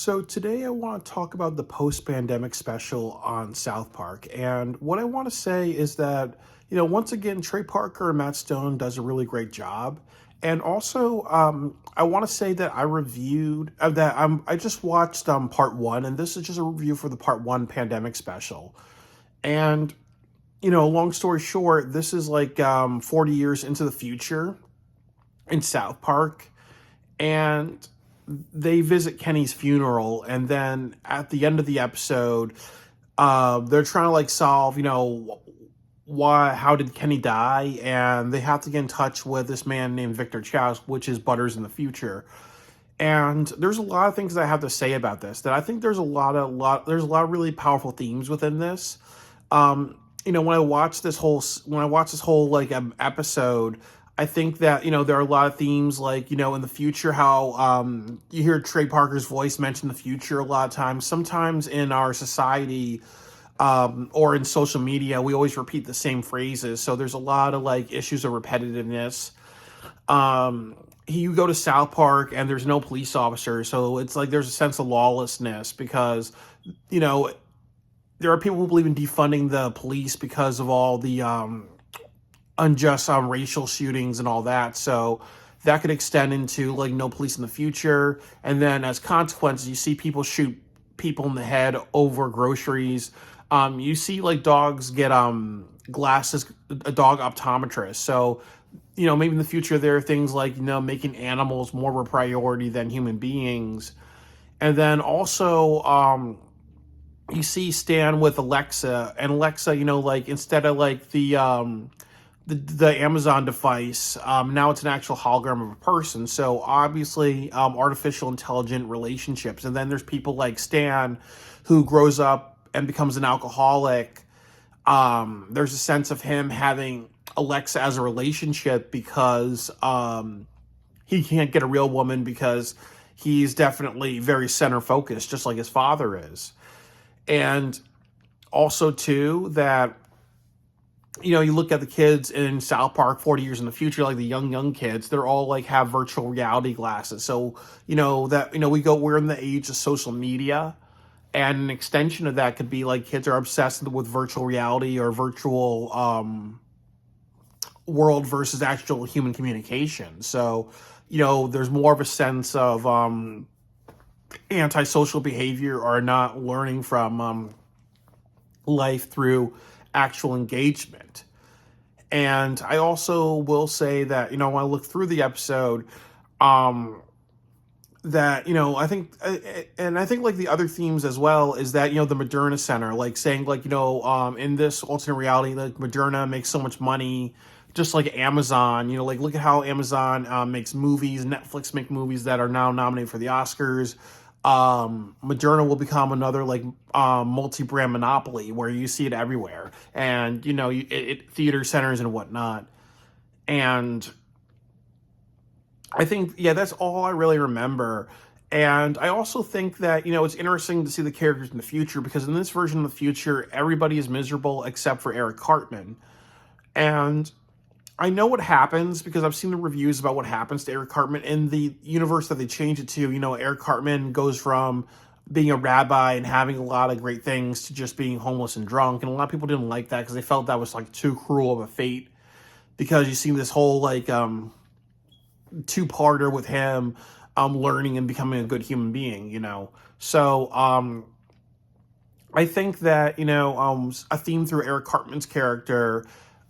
So today I want to talk about the post-pandemic special on South Park. And what I want to say is that, once again, Trey Parker and Matt Stone does a really great job. And also, I want to say that I reviewed that I just watched part one, and this is just a review for the part one pandemic special. And long story short, this is like 40 years into the future in South Park, and they visit Kenny's funeral, and then at the end of the episode, they're trying to like solve, how did Kenny die, and they have to get in touch with this man named Victor Chow, which is Butters in the future. And there's a lot of things that I have to say about this. That I think there's a lot of really powerful themes within this. When I watch this whole like episode, I think that there are a lot of themes like in the future how you hear Trey Parker's voice mention the future a lot of times. Sometimes in our society or in social media, we always repeat the same phrases. So there's a lot of like issues of repetitiveness. You go to South Park and there's no police officers, so it's like there's a sense of lawlessness because you know there are people who believe in defunding the police because of all the unjust racial shootings and all that. So that could extend into like no police in the future. And then as consequences, you see people shoot people in the head over groceries. You see like dogs get glasses, a dog optometrist. So, maybe in the future there are things like, making animals more of a priority than human beings. And then also, you see Stan with Alexa, and Alexa, like instead of like the Amazon device, now it's an actual hologram of a person. So obviously, artificial intelligent relationships. And then there's people like Stan, who grows up and becomes an alcoholic. There's a sense of him having Alexa as a relationship because he can't get a real woman because he's definitely very center focused, just like his father is. And also too that you look at the kids in South Park 40 years in the future, like the young kids, they're all like have virtual reality glasses. So we're in the age of social media, and an extension of that could be like kids are obsessed with virtual reality or virtual world versus actual human communication. So there's more of a sense of antisocial behavior or not learning from life through actual engagement. And I also will say that, when I look through the episode, that, I think like the other themes as well is that, the Moderna Center, like saying like, in this alternate reality, like Moderna makes so much money, just like Amazon, like look at how Amazon makes movies, Netflix make movies that are now nominated for the Oscars. Moderna will become another like multi-brand monopoly where you see it everywhere, and theater centers and whatnot. And I think that's all I really remember. And I also think that it's interesting to see the characters in the future, because in this version of the future everybody is miserable except for Eric Cartman. And I know what happens because I've seen the reviews about what happens to Eric Cartman in the universe that they change it to. Eric Cartman goes from being a rabbi and having a lot of great things to just being homeless and drunk. And a lot of people didn't like that because they felt that was like too cruel of a fate, because you see this whole like two-parter with him learning and becoming a good human being, So I think that, a theme through Eric Cartman's character,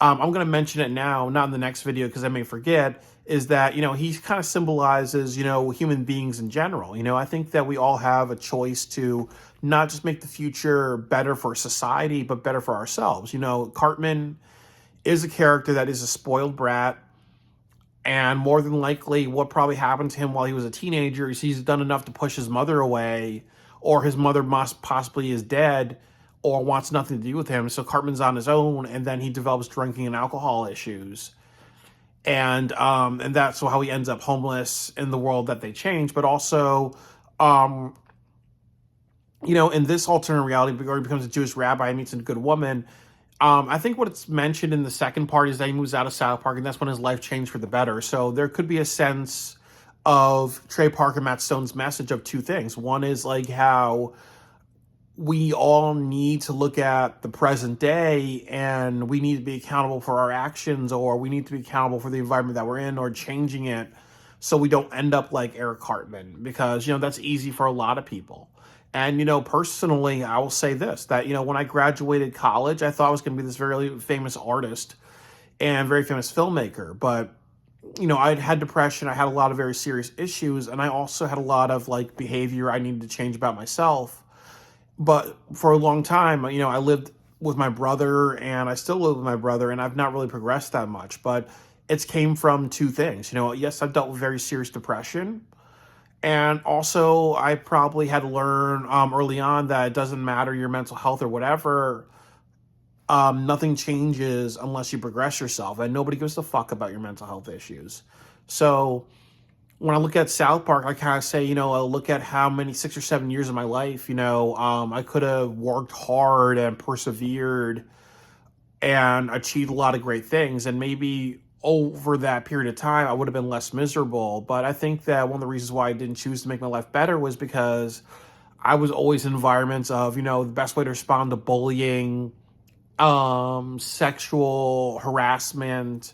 I'm going to mention it now, not in the next video because I may forget, is that, he kind of symbolizes, human beings in general. I think that we all have a choice to not just make the future better for society, but better for ourselves. Cartman is a character that is a spoiled brat, and more than likely what probably happened to him while he was a teenager is he's done enough to push his mother away, or his mother must possibly is dead, or wants nothing to do with him. So Cartman's on his own, and then he develops drinking and alcohol issues. And that's how he ends up homeless in the world that they change. But also, in this alternate reality, where he becomes a Jewish rabbi and meets a good woman, I think what's mentioned in the second part is that he moves out of South Park, and that's when his life changed for the better. So there could be a sense of Trey Parker and Matt Stone's message of two things. One is like how we all need to look at the present day and we need to be accountable for our actions, or we need to be accountable for the environment that we're in or changing it so we don't end up like Eric Cartman, because that's easy for a lot of people. And personally, I will say this, that when I graduated college, I thought I was going to be this very famous artist and very famous filmmaker, but I'd had depression, I had a lot of very serious issues, and I also had a lot of like behavior I needed to change about myself. But for a long time, I lived with my brother and I still live with my brother, and I've not really progressed that much. But it's came from two things. Yes, I've dealt with very serious depression. And also, I probably had to learn early on that it doesn't matter your mental health or whatever. Nothing changes unless you progress yourself, and nobody gives a fuck about your mental health issues. So when I look at South Park, I kind of say, I look at how many 6 or 7 years of my life, I could have worked hard and persevered and achieved a lot of great things. And maybe over that period of time, I would have been less miserable. But I think that one of the reasons why I didn't choose to make my life better was because I was always in environments of, the best way to respond to bullying, sexual harassment,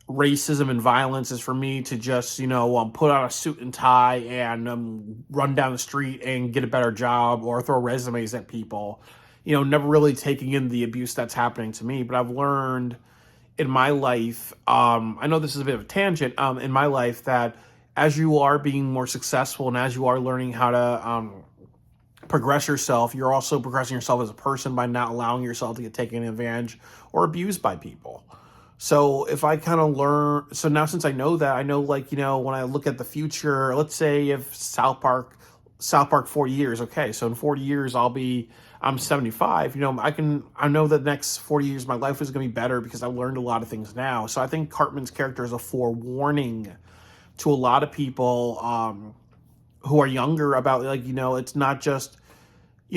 racism and violence is for me to just put on a suit and tie and run down the street and get a better job or throw resumes at people, never really taking in the abuse that's happening to me. But I've learned in my life, I know this is a bit of a tangent, in my life, that as you are being more successful and as you are learning how to progress yourself, you're also progressing yourself as a person by not allowing yourself to get taken advantage or abused by people. So if I kind of learn, so now since I know that, I know like, when I look at the future, let's say if South Park 40 years, okay, so in 40 years I'm 75, I know that the next 40 years of my life is going to be better because I've learned a lot of things now. So I think Cartman's character is a forewarning to a lot of people who are younger about like, it's not just,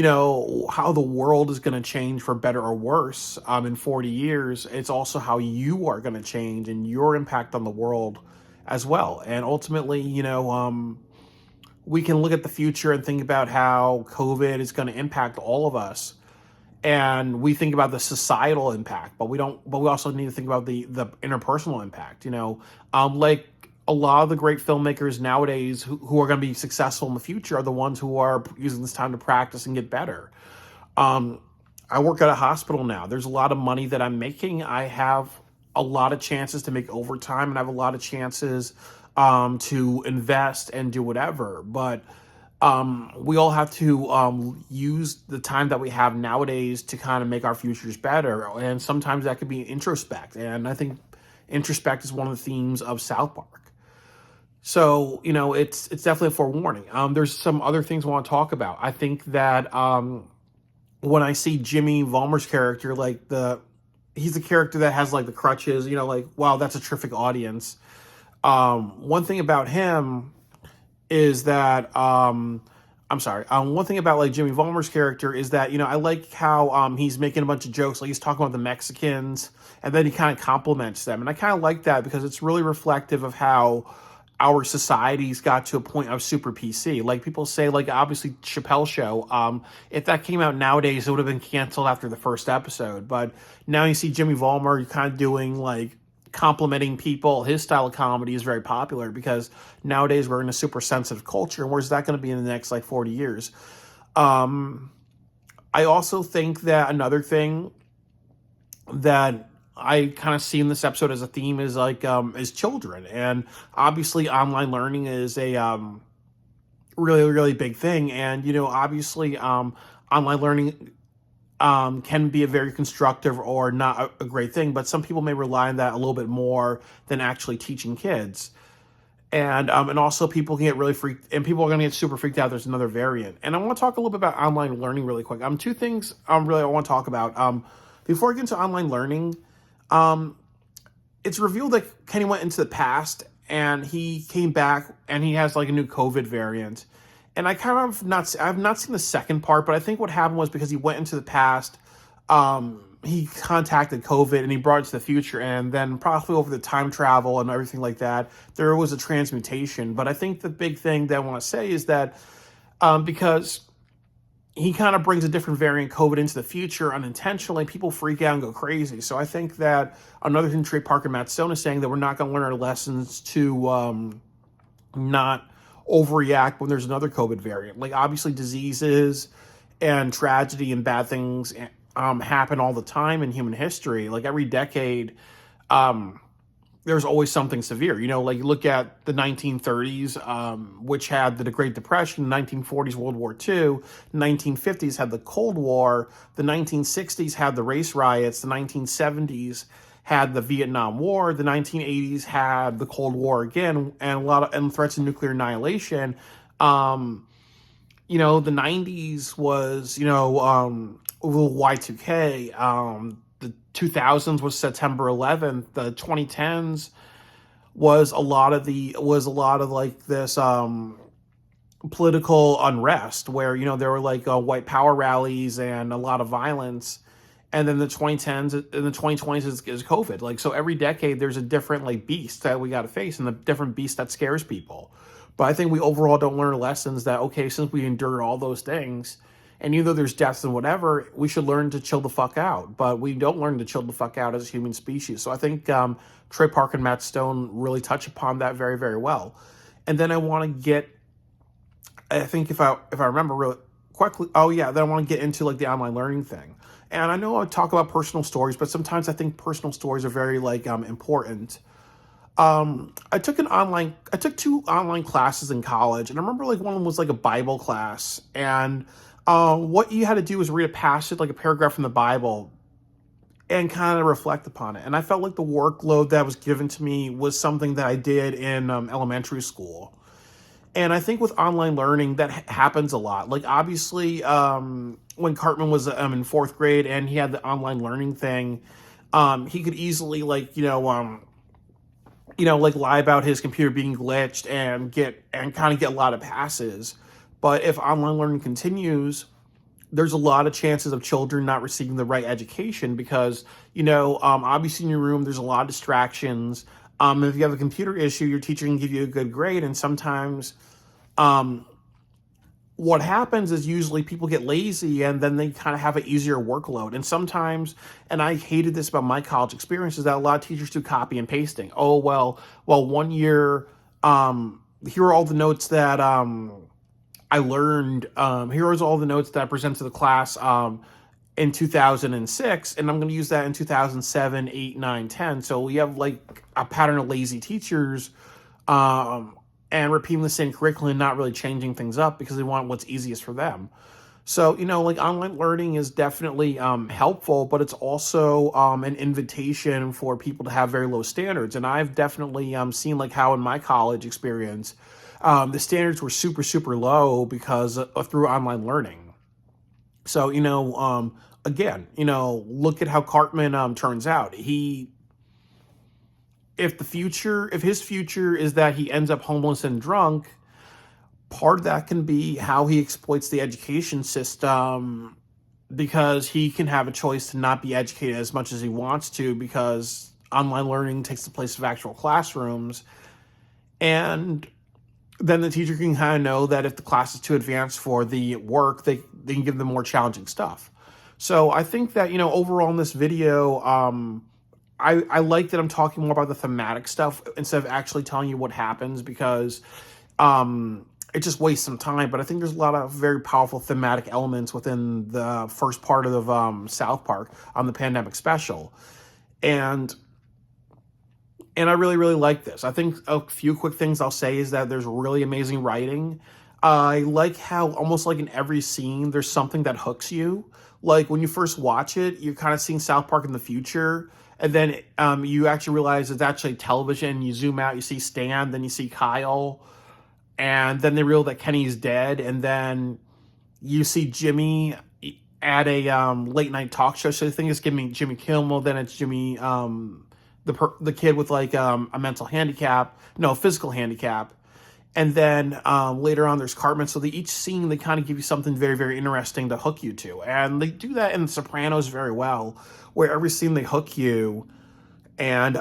how the world is going to change for better or worse in 40 years. It's also how you are going to change and your impact on the world as well. And ultimately, we can look at the future and think about how COVID is going to impact all of us. And we think about the societal impact, but we also need to think about the interpersonal impact, like a lot of the great filmmakers nowadays who are going to be successful in the future are the ones who are using this time to practice and get better. I work at a hospital now. There's a lot of money that I'm making. I have a lot of chances to make overtime, and I have a lot of chances to invest and do whatever. But we all have to use the time that we have nowadays to kind of make our futures better. And sometimes that could be introspect. And I think introspect is one of the themes of South Park. So, it's definitely a forewarning. There's some other things I want to talk about. I think that when I see Jimmy Vollmer's character, he's a character that has like the crutches, like, wow, that's a terrific audience. One thing about him is that, I'm sorry. One thing about like Jimmy Vollmer's character is that, I like how he's making a bunch of jokes. Like he's talking about the Mexicans and then he kind of compliments them. And I kind of like that because it's really reflective of how our society's got to a point of super PC. Like people say, like obviously Chappelle Show, if that came out nowadays, it would have been canceled after the first episode. But now you see Jimmy Vollmer kind of doing like complimenting people. His style of comedy is very popular because nowadays we're in a super sensitive culture. And where's that going to be in the next like 40 years? I also think that another thing that I kind of see in this episode as a theme is like is children, and obviously online learning is a really really big thing, and obviously online learning can be a very constructive or not a great thing, but some people may rely on that a little bit more than actually teaching kids. And also people can get really freaked, and people are going to get super freaked out. There's another variant, and I want to talk a little bit about online learning really quick. Two things really I want to talk about. Before I get into online learning, it's revealed that Kenny went into the past and he came back and he has like a new COVID variant. And I've not seen the second part, but I think what happened was because he went into the past, he contacted COVID and he brought it to the future, and then probably over the time travel and everything like that, there was a transmutation. But I think the big thing that I want to say is that because he kind of brings a different variant COVID into the future unintentionally, people freak out and go crazy. So I think that another thing Trey Parker and Matt Stone is saying, that we're not going to learn our lessons to not overreact when there's another COVID variant. Like, obviously diseases and tragedy and bad things happen all the time in human history. Like, every decade, there's always something severe. Like, you look at the 1930s, which had the Great Depression, 1940s, World War II, 1950s had the Cold War, the 1960s had the race riots, the 1970s had the Vietnam War, the 1980s had the Cold War again, and and threats of nuclear annihilation. The 90s was, Y2K. The 2000s was September 11th. The 2010s was a lot of like this political unrest where there were like white power rallies and a lot of violence. And then the 2010s and the 2020s is COVID. Like, so every decade there's a different like beast that we got to face, and the different beast that scares people. But I think we overall don't learn lessons that, okay, since we endured all those things, and even though there's deaths and whatever, we should learn to chill the fuck out. But we don't learn to chill the fuck out as a human species. So I think Trey Parker and Matt Stone really touch upon that very, very well. And then I think if I remember really quickly, then I want to get into like the online learning thing. And I know I talk about personal stories, but sometimes I think personal stories are very like important. I took two online classes in college, and I remember like one of them was like a Bible class, and what you had to do was read a passage, like a paragraph from the Bible, and kind of reflect upon it. And I felt like the workload that was given to me was something that I did in elementary school. And I think with online learning, that happens a lot. Like, obviously, when Cartman was in fourth grade and he had the online learning thing, he could easily like lie about his computer being glitched and kind of get a lot of passes. But if online learning continues, there's a lot of chances of children not receiving the right education because, obviously in your room, there's a lot of distractions. If you have a computer issue, your teacher can give you a good grade. And sometimes what happens is usually people get lazy and then they kind of have an easier workload. And sometimes, and I hated this about my college experience, is that a lot of teachers do copy and pasting. Oh, well, 1 year, here are all the notes that I learned. Here is all the notes that I presented to the class in 2006, and I'm going to use that in 2007, 8, 9, 10. So we have like a pattern of lazy teachers and repeating the same curriculum and not really changing things up because they want what's easiest for them. So, like online learning is definitely helpful, but it's also an invitation for people to have very low standards. And I've definitely seen like how in my college experience, the standards were super, super low because through online learning. So, again, look at how Cartman turns out. If his future is that he ends up homeless and drunk, part of that can be how he exploits the education system because he can have a choice to not be educated as much as he wants to because online learning takes the place of actual classrooms. And then the teacher can kind of know that if the class is too advanced for the work, they can give them more challenging stuff. So I think that, overall in this video, I like that I'm talking more about the thematic stuff instead of actually telling you what happens because it just wastes some time. But I think there's a lot of very powerful thematic elements within the first part of South Park on the pandemic special. And I really, really like this. I think a few quick things I'll say is that there's really amazing writing. I like how almost like in every scene, there's something that hooks you. Like when you first watch it, you're kind of seeing South Park in the future. And then you actually realize it's actually television. You zoom out, you see Stan, then you see Kyle. And then they reveal that Kenny's dead. And then you see Jimmy at a late night talk show. So I think it's Jimmy Kimmel. Then it's Jimmy, the kid with like a physical handicap. And then later on, there's Cartman. So each scene, they kind of give you something very, very interesting to hook you to. And they do that in The Sopranos very well, where every scene they hook you. And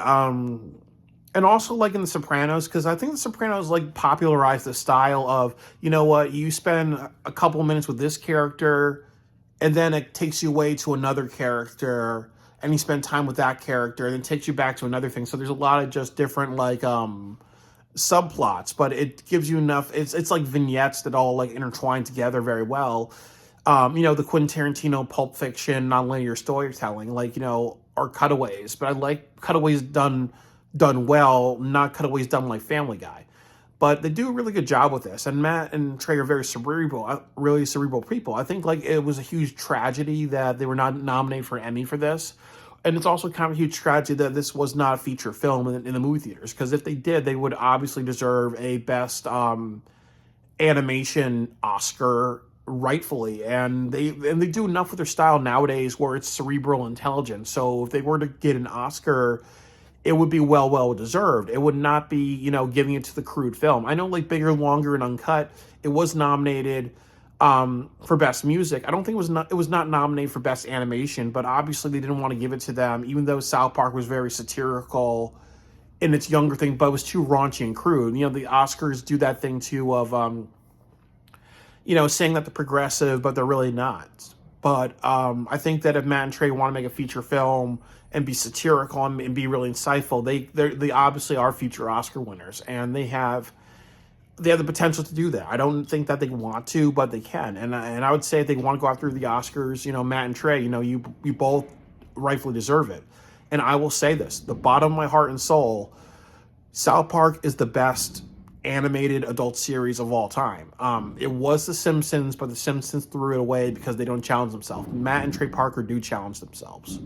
also like in The Sopranos, because I think The Sopranos like popularized the style of, you know what, you spend a couple of minutes with this character, and then it takes you away to another character, and you spend time with that character, and then takes you back to another thing. So there's a lot of just different like subplots, but it gives you enough. It's like vignettes that all like intertwine together very well. The Quentin Tarantino Pulp Fiction nonlinear storytelling, like are cutaways, but I like cutaways done well, not cutaways done like Family Guy. But they do a really good job with this, and Matt and Trey are very cerebral, really cerebral people. I think like it was a huge tragedy that they were not nominated for an Emmy for this, and it's also kind of a huge tragedy that this was not a feature film in the movie theaters. Because if they did, they would obviously deserve a best animation Oscar rightfully, and they do enough with their style nowadays where it's cerebral intelligence. So if they were to get an Oscar, it would be well deserved. It would not be, giving it to the crude film. I know like Bigger, Longer, and Uncut, it was nominated for best music. I don't think it was not nominated for best animation, but obviously they didn't want to give it to them, even though South Park was very satirical in its younger thing, but it was too raunchy and crude. The Oscars do that thing too of saying that they're progressive, but they're really not. But I think that if Matt and Trey want to make a feature film and be satirical and be really insightful, they obviously are future Oscar winners, and they have the potential to do that. I don't think that they want to, but they can. And I would say if they want to go after the Oscars, Matt and Trey, you both rightfully deserve it. And I will say this, the bottom of my heart and soul, South Park is the best animated adult series of all time. It was The Simpsons, but The Simpsons threw it away because they don't challenge themselves. Matt and Trey Parker do challenge themselves.